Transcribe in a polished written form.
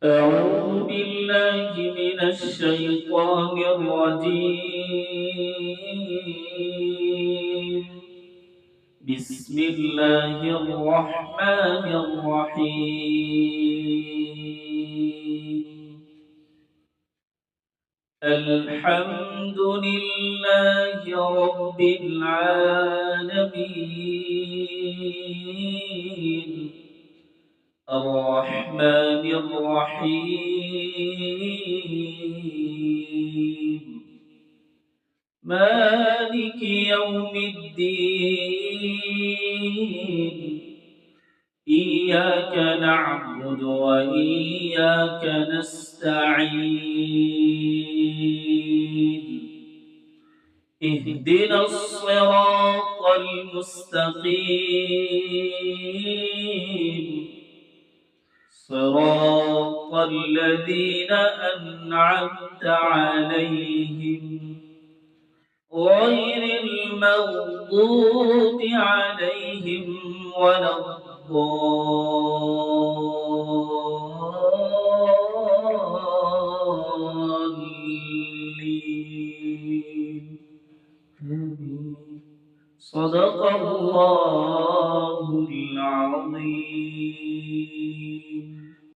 أعوذ بالله من الشيطان الرجيم. بسم الله الرحمن الرحيم. الحمد لله رب العالمين، الرحمن الرحيم، مالك يوم الدين. إياك نعبد وإياك نستعين. اهدنا الصراط المستقيم، صراط الذين أنعمت عليهم غير المغضوب عليهم ولا الضالين. صدق الله العظيم.